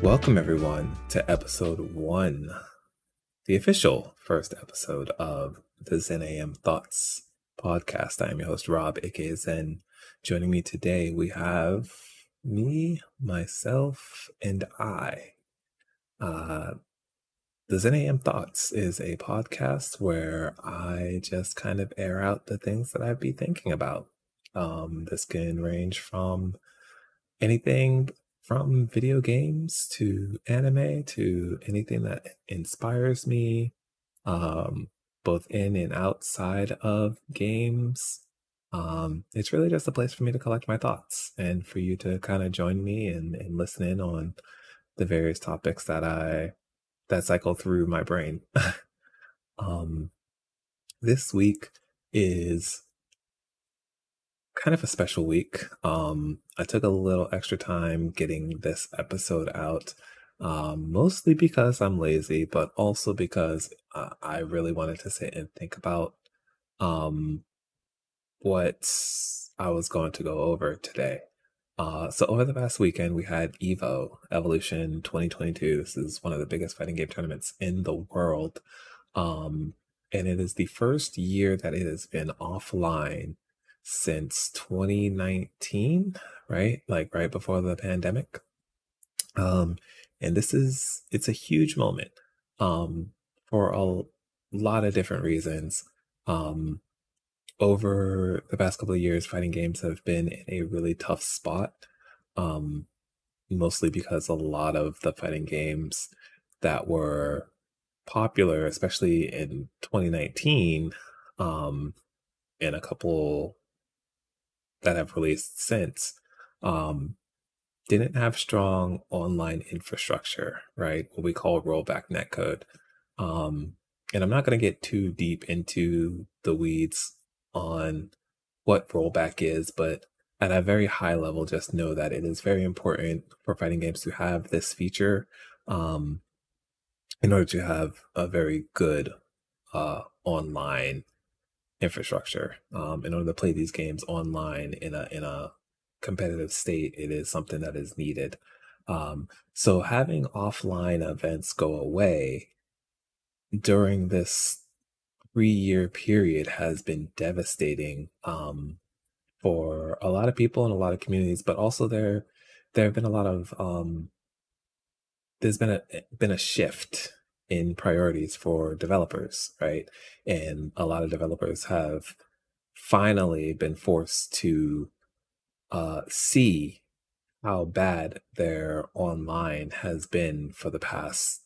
Welcome, everyone, to episode 1, the official first episode of the Zen AM Thoughts podcast. I am your host, Rob, aka Zen. Joining me today, we have me, myself, and I. The Zen AM Thoughts is a podcast where I just kind of air out the things that I'd be thinking about. This can range from anything from video games to anime to anything that inspires me, both in and outside of games. It's really just a place for me to collect my thoughts and for you to kind of join me and listen in on the various topics that cycle through my brain. This week is kind of a special week. I took a little extra time getting this episode out, mostly because I'm lazy, but also because I really wanted to sit and think about what I was going to go over today. So over the past weekend, we had EVO Evolution 2022. This is one of the biggest fighting game tournaments in the world. And it is the first year that it has been offline since 2019, right? Like right before the pandemic. And it's a huge moment, for a lot of different reasons. Over the past couple of years, fighting games have been in a really tough spot, mostly because a lot of the fighting games that were popular, especially in 2019, and a couple that have released since, didn't have strong online infrastructure, right? What we call rollback netcode. And I'm not going to get too deep into the weeds on what rollback is, but at a very high level, just know that it is very important for fighting games to have this feature, in order to have a very good online infrastructure. In order to play these games online in a competitive state, it is something that is needed. So having offline events go away during this 3-year period has been devastating, for a lot of people in a lot of communities, but also there have been a lot of there's been a shift in priorities for developers, right? And a lot of developers have finally been forced to see how bad their online has been for the past,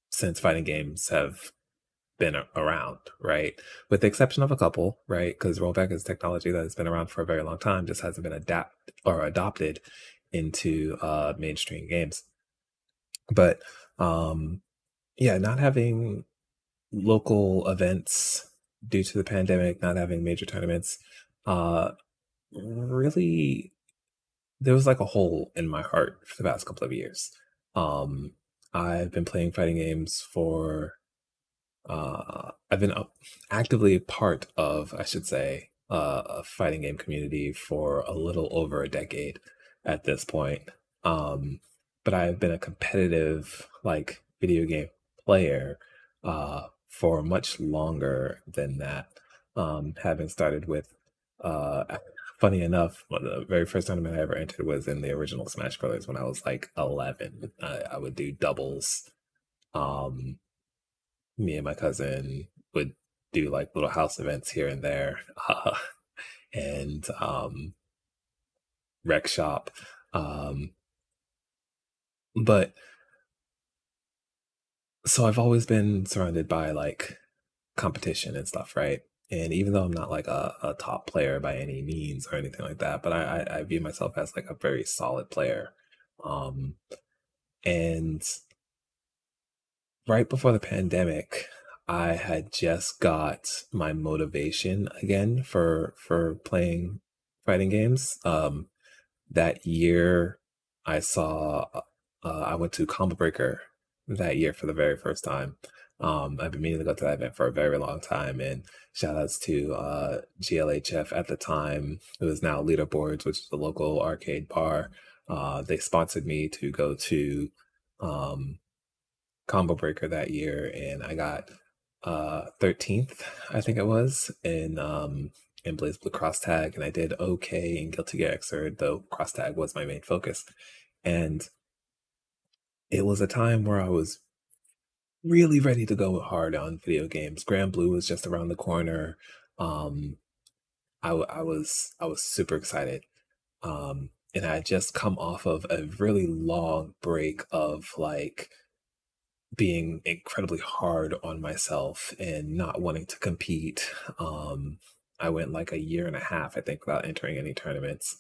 since fighting games have been around, right? With the exception of a couple, right? Because rollback is technology that has been around for a very long time, just hasn't been adopted into mainstream games. But yeah, not having local events due to the pandemic, not having major tournaments, really, there was like a hole in my heart for the past couple of years. I've been playing fighting games for I've been actively part of, I should say, a fighting game community for a little over a decade at this point. But I've been a competitive, like, video game player for much longer than that. Having started with, funny enough, the very first tournament I ever entered was in the original Smash Brothers when I was like 11. I would do doubles. Me and my cousin would do like little house events here and there, and rec shop. But so I've always been surrounded by like competition and stuff, right? And even though I'm not like a top player by any means or anything like that, but I view myself as like a very solid player. And right before the pandemic, I had just got my motivation again for playing fighting games. That year, I went to Combo Breaker that year for the very first time. I've been meaning to go to that event for a very long time, and shout outs to GLHF at the time. It was now Leaderboards, which is the local arcade bar. They sponsored me to go to Combo Breaker that year, and I got 13th, I think it was, in Blaze Blue Cross Tag, and I did okay in Guilty Gear Xrd, though Cross Tag was my main focus. And it was a time where I was really ready to go hard on video games. Grand Blue was just around the corner. I was super excited. And I had just come off of a really long break of like being incredibly hard on myself and not wanting to compete. I went like a year and a half, I think, without entering any tournaments.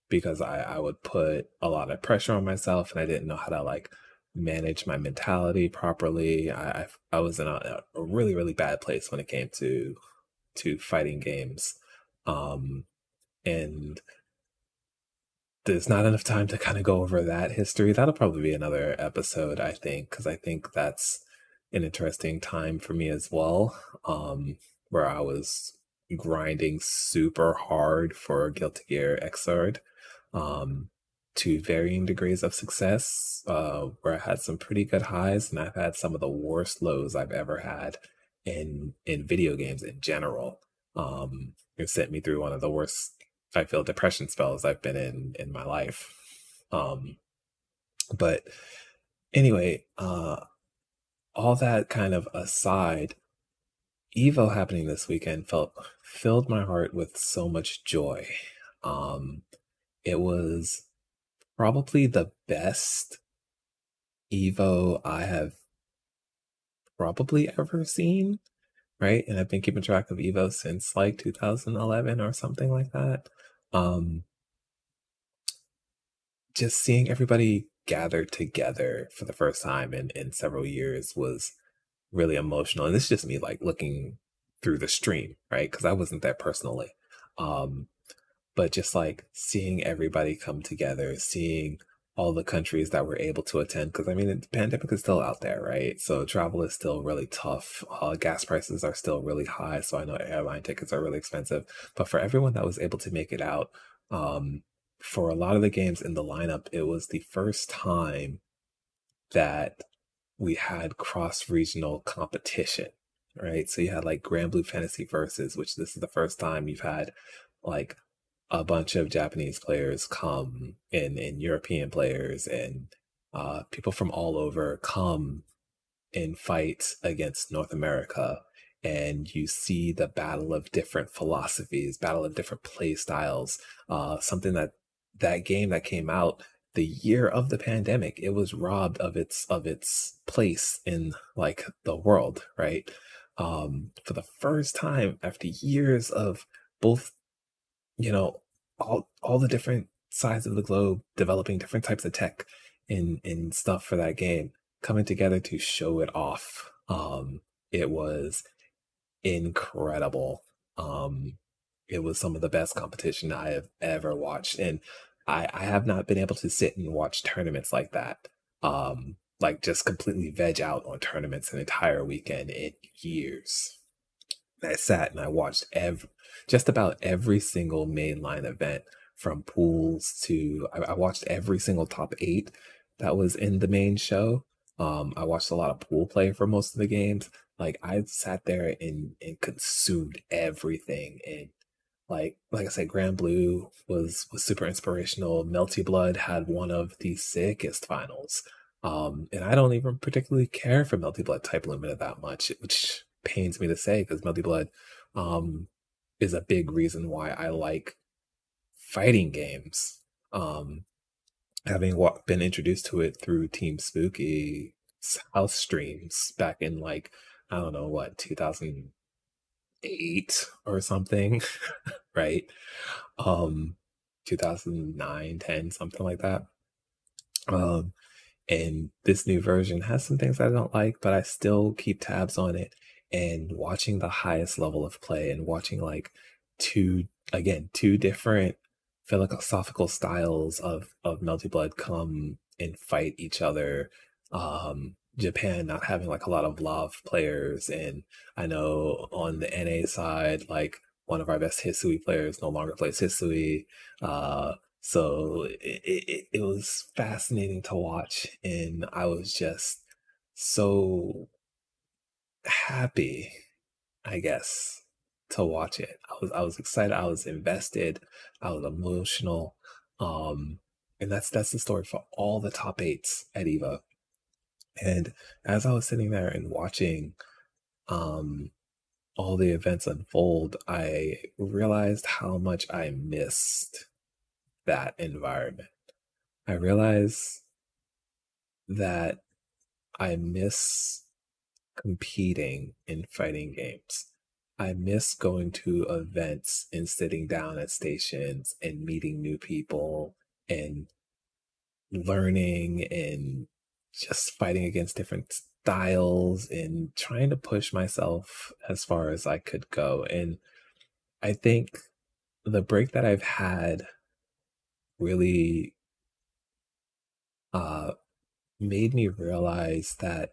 Because I would put a lot of pressure on myself and I didn't know how to like manage my mentality properly. I was in a really, really bad place when it came to fighting games. And there's not enough time to kind of go over that history. That'll probably be another episode, I think, because I think that's an interesting time for me as well, where I was grinding super hard for Guilty Gear Xrd, to varying degrees of success, where I had some pretty good highs, and I've had some of the worst lows I've ever had in video games in general. It sent me through one of the worst, I feel, depression spells I've been in my life. But anyway, all that kind of aside, EVO happening this weekend filled my heart with so much joy. It was probably the best EVO I have probably ever seen, right? And I've been keeping track of EVO since like 2011 or something like that. Just seeing everybody gather together for the first time in several years was really emotional. And this is just me like looking through the stream, right? Because I wasn't there personally. But just like seeing everybody come together, seeing all the countries that were able to attend, because I mean, the pandemic is still out there, right? So travel is still really tough. Gas prices are still really high. So I know airline tickets are really expensive. But for everyone that was able to make it out, for a lot of the games in the lineup, it was the first time that we had cross-regional competition, right? So you had like Grand Blue Fantasy Versus, which this is the first time you've had like a bunch of Japanese players come in, and European players and people from all over come and fight against North America. And you see the battle of different philosophies, battle of different play styles, something that game that came out the year of the pandemic, it was robbed of its place in like the world, right? For the first time after years of both, you know, all the different sides of the globe developing different types of tech in stuff for that game, coming together to show it off. It was incredible. It was some of the best competition I have ever watched, and I have not been able to sit and watch tournaments like that. Like just completely veg out on tournaments an entire weekend in years. I sat and I watched just about every single mainline event, from pools to I watched every single top 8 that was in the main show. I watched a lot of pool play for most of the games. Like I sat there and consumed everything. And like I said, Grand Blue was super inspirational. Melty Blood had one of the sickest finals. And I don't even particularly care for Melty Blood Type Limited that much, which pains me to say, because Melty Blood is a big reason why I like fighting games. Having been introduced to it through Team Spooky house streams back in like, I don't know what, 2008 or something, right? 2009, 10, something like that. And this new version has some things I don't like, but I still keep tabs on it. And watching the highest level of play and watching like two different philosophical styles of Melty Blood come and fight each other. Japan not having like a lot of love players, and I know on the NA side, like one of our best Hisui players no longer plays Hisui. So it was fascinating to watch, and I was just so happy, I guess, to watch it. I was excited, I was invested, I was emotional. Um, and that's the story for all the top eights at EVO. And as I was sitting there and watching um all the events unfold, I realized how much I missed that environment. I realized that I miss competing in fighting games. I miss going to events and sitting down at stations and meeting new people and learning and just fighting against different styles and trying to push myself as far as I could go. And I think the break that I've had really uh, made me realize that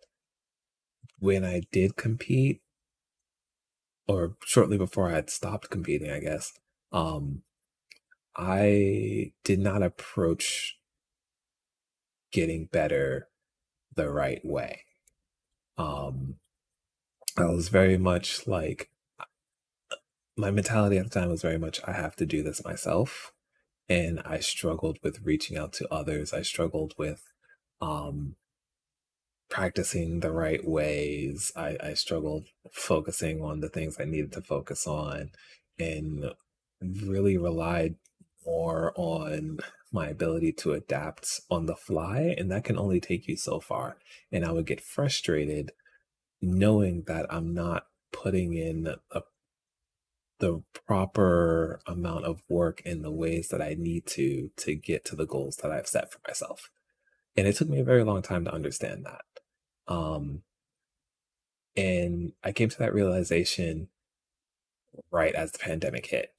when I did compete, or shortly before I had stopped competing, I guess, um, I did not approach getting better the right way. Um, I was very much like, my mentality at the time was very much, I have to do this myself. And I struggled with reaching out to others. I struggled with um, practicing the right ways. I struggled focusing on the things I needed to focus on, and really relied more on my ability to adapt on the fly. And that can only take you so far. And I would get frustrated knowing that I'm not putting in the proper amount of work in the ways that I need to get to the goals that I've set for myself. And it took me a very long time to understand that. Um, and I came to that realization right as the pandemic hit.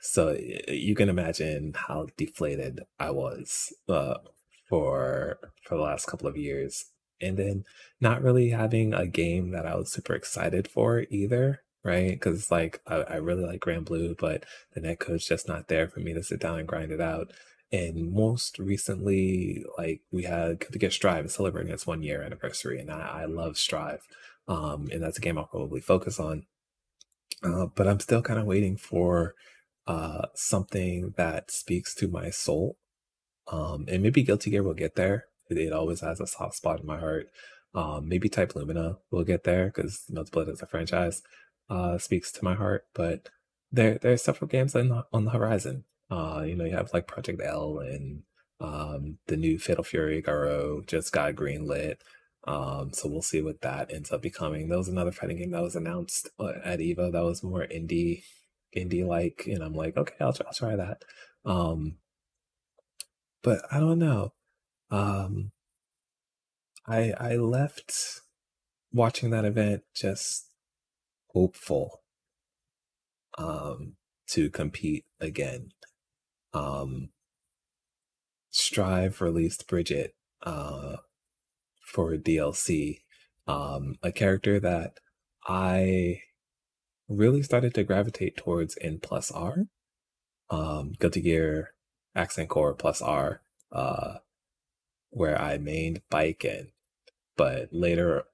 So you can imagine how deflated I was for the last couple of years, and then not really having a game that I was super excited for either, right? Because like I really like Grand Blue, but the netcode's just not there for me to sit down and grind it out. And most recently, like we had to get Strive celebrating its 1 year anniversary, and I love Strive, and that's a game I'll probably focus on. But I'm still kind of waiting for something that speaks to my soul. And maybe Guilty Gear will get there. It always has a soft spot in my heart. Maybe Type Lumina will get there because Melty Blood as a franchise speaks to my heart. But there are several games on the horizon. You have like Project L, and the new Fatal Fury Garo just got greenlit. So we'll see what that ends up becoming. There was another fighting game that was announced at EVO that was more indie like, and I'm like, okay, I'll try that. But I don't know. Um, I left watching that event just hopeful to compete again. Um, Strive released Bridgette for DLC, a character that I really started to gravitate towards in Plus R, Guilty Gear Accent Core Plus R, where I mained Baiken. But later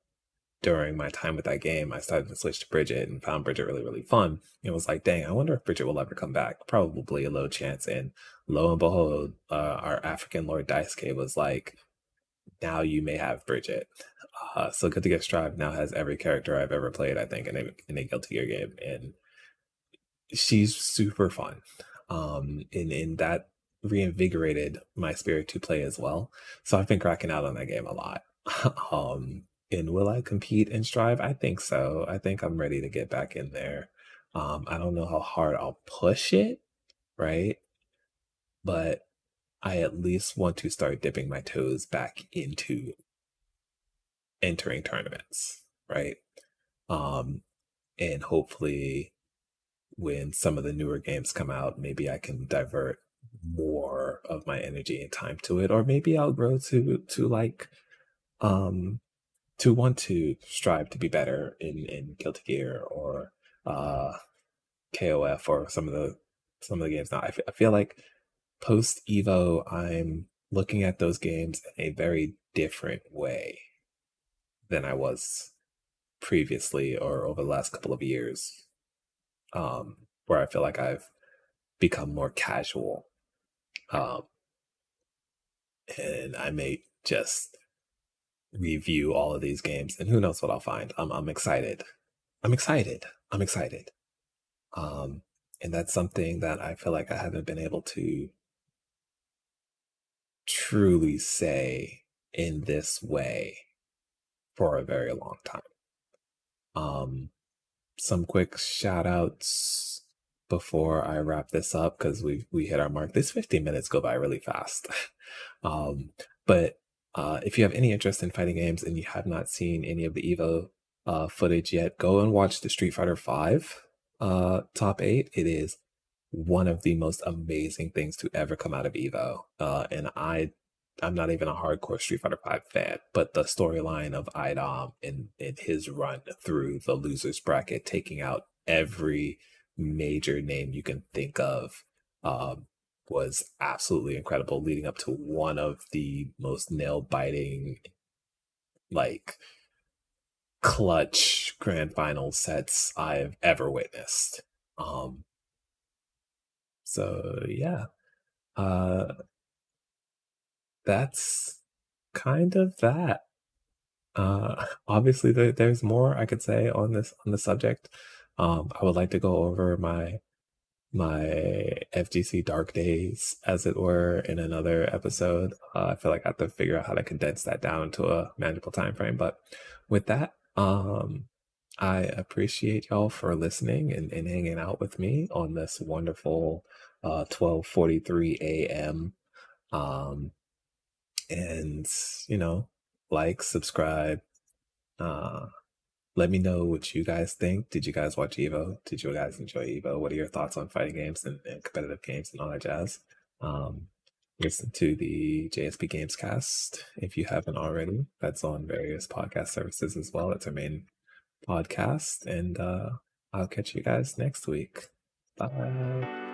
during my time with that game, I started to switch to Bridgette and found Bridgette really, really fun. It was like, dang, I wonder if Bridgette will ever come back. Probably a low chance. And lo and behold, our African Lord Daisuke was like, now you may have Bridgette. So Good to Get Strive now has every character I've ever played, I think, in a Guilty Gear game. And she's super fun. And that reinvigorated my spirit to play as well. So I've been cracking out on that game a lot. And will I compete and Strive? I think so. I think I'm ready to get back in there. I don't know how hard I'll push it, right? But I at least want to start dipping my toes back into entering tournaments, right? And hopefully when some of the newer games come out, maybe I can divert more of my energy and time to it, or maybe I'll grow to like to want to strive to be better in Guilty Gear or KOF or some of the games now. I feel like post Evo, I'm looking at those games in a very different way than I was previously or over the last couple of years, where I feel like I've become more casual. And I may just review all of these games, and who knows what I'll find. I'm excited. I'm excited. I'm excited. And that's something that I feel like I haven't been able to truly say in this way for a very long time. Some quick shout outs before I wrap this up, because we hit our mark. This 15 minutes go by really fast. But if you have any interest in fighting games and you have not seen any of the EVO footage yet, go and watch the Street Fighter V top 8. It is one of the most amazing things to ever come out of EVO. And I'm not even a hardcore Street Fighter V fan, but the storyline of Idom in his run through the losers bracket, taking out every major name you can think of, was absolutely incredible, leading up to one of the most nail-biting, like, clutch grand final sets I've ever witnessed. So yeah, that's kind of that. Obviously there's more I could say on the subject. I would like to go over my FGC dark days, as it were, in another episode. I feel like I have to figure out how to condense that down into a manageable time frame. But with that, I appreciate y'all for listening and hanging out with me on this wonderful 12:43 a.m. And like, subscribe, let me know what you guys think. Did you guys watch Evo? Did you guys enjoy Evo? What are your thoughts on fighting games and competitive games and all that jazz? Listen to the JSB GamesCast if you haven't already. That's on various podcast services as well. It's our main podcast. And I'll catch you guys next week. Bye.